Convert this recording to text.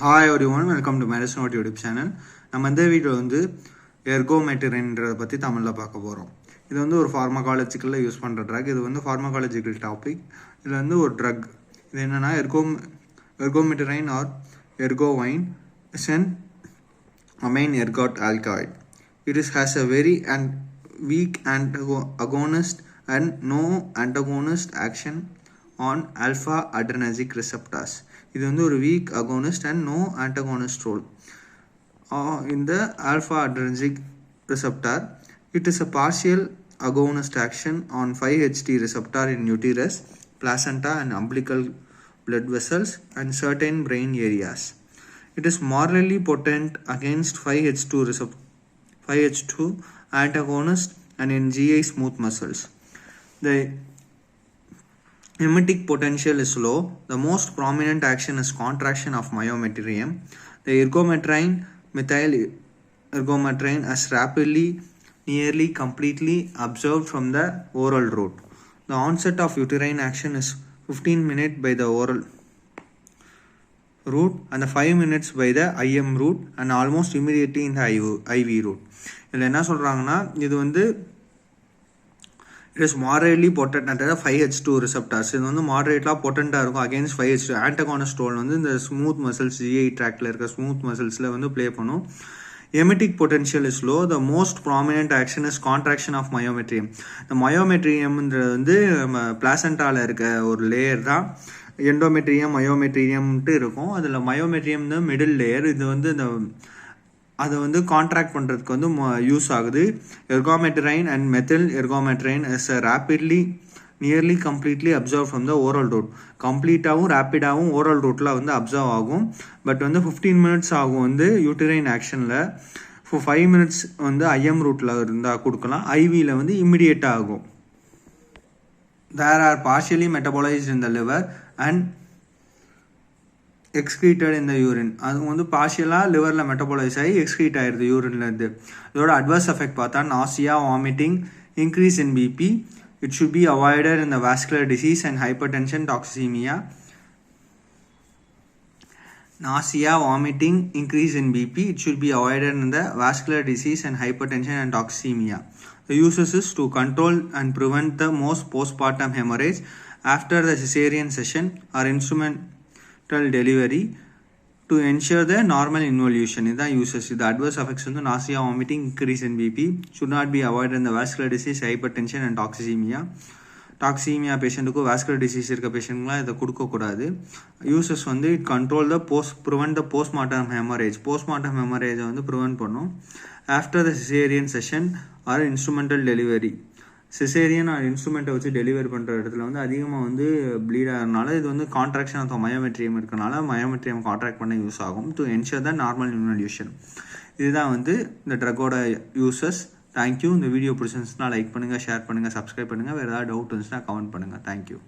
Hi everyone, welcome to medicine note YouTube channel. நம்ம இந்த வீடியோவில் வந்து எர்கோமெட்ரின்றதை பற்றி தமிழில் பார்க்க போகிறோம். இது வந்து ஒரு ஃபார்மகாலஜிக்கலில் யூஸ் பண்ணுற ட்ரக். இது வந்து ஃபார்மகாலஜிக்கல் டாபிக். இதில் வந்து ஒரு ட்ரக் இது என்னென்னா ergometrine or ergonovine is an amine ergot ஆல்காய்டு. It has a very weak agonist and no antagonist action on alpha adrenergic receptors. இது வந்து ஒரு weak agonist and no antagonist role in the alpha adrenergic receptor. It is a partial agonist action on 5-HT receptor in uterus, placenta and umbilical blood vessels and certain brain areas. It is morally potent against 5-HT antagonist and in GI smooth muscles. The emetic potential is low. The most prominent action is contraction of myometrium. The ergometrine methyl ergometrine is rapidly, nearly completely absorbed from the oral route. The onset of uterine action is 15 minutes by the oral route and 5 minutes by the IM route and almost immediately in the IV route. இதில் என்ன சொல்கிறாங்கன்னா, இது வந்து it is moderately potent at 5H2 receptors. இது வந்து மாடரேட்லாக பொட்டண்ட்டாக இருக்கும் against 5H2. ஆன்டகானஸ்ட் role வந்து இந்த ஸ்மூத் மசில்ஸ், ஜிஐ ட்ராக்டில் இருக்க ஸ்மூத் மசில்ஸில் வந்து ப்ளே பண்ணும். Emetic potential is low. The most prominent action is contraction of myometrium. இந்த மயோமெட்ரியம்ன்றது வந்து நம்ம பிளாசண்டாவில் இருக்க ஒரு லேயர் தான். எண்டோமெட்ரியம் மயோமெட்ரியம்ட்டு இருக்கும். அதில் மயோமெட்ரியம் தான் மிடில் லேயர். இது வந்து இந்த அதை வந்து கான்ட்ராக்ட் பண்ணுறதுக்கு வந்து யூஸ் ஆகுது. Ergometrine and methyl ergometrine is rapidly nearly completely absorb from the oral route. கம்ப்ளீட்டாகவும் ரேப்பிடாகவும் ஓரல் ரூட்டில் வந்து அப்சர்வ் ஆகும். பட் வந்து 15 மினிட்ஸ் ஆகும் வந்து யூட்டரைன் ஆக்ஷனில். 5 மினிட்ஸ் வந்து ஐஎம் ரூட்டில் இருந்தால் கொடுக்கலாம். ஐவியில் வந்து இம்மிடியேட்டாக ஆகும். There are partially metabolised in the liver and excreted in the urine. அது வந்து பார்ஷியலாக லிவரில் மெட்டபாலைஸ் ஆகி எக்ஸ்க்ரீட் ஆகிடுது யூரின்லேருந்து. இதோட அட்வர்ஸ் எஃபெக்ட் பார்த்தா nausea, vomiting, increase in BP. It should be avoided in the vascular disease and hypertension, toxaemia. Nausea, vomiting, increase in BP. It should be avoided in the vascular disease and hypertension and toxemia. The uses is to control and prevent the most postpartum hemorrhage after the cesarean section or instrumental delivery to ensure the normal involution. This uses. The adverse effects on the nausea, vomiting, increase in BP should not be avoided in the vascular disease, hypertension and toxemia. Toxaemia பேஷண்ட்டுக்கும் vascular disease இருக்க பேஷண்ட்லாம் இதை கொடுக்கக்கூடாது. Uses வந்து it control the prevent the postpartum haemorrhage. போஸ்ட்மார்ட்டம் ஹெமரேஜை வந்து prevent பண்ணும். After the caesarean section or instrumental delivery. Caesarean or இன்ஸ்ட்ருமெண்ட்டை வச்சு டெலிவரி பண்ணுற இடத்துல வந்து அதிகமாக வந்து ப்ளீட் ஆகிறதுனால இது வந்து கான்ட்ராக்ஷன் ஆஃப் மயோமெட்ரியம் இருக்கனால மயோமெட்ரியம் கான்ட்ராக்ட் பண்ண யூஸ் ஆகும் to ensure the normal involution. இதுதான் வந்து இந்த ட்ரக்கோட யூசஸ். தேங்க்யூ. இந்த வீடியோ பிடிச்சிருந்துச்சுன்னா லைக் பண்ணுங்கள், ஷேர் பண்ணுங்கள், சப்ஸ்கிரைப் பண்ணுங்கள். வேறு ஏதாவது டவுட் இருந்துச்சுன்னா கமெண்ட் பண்ணுங்கள். தேங்க்யூ.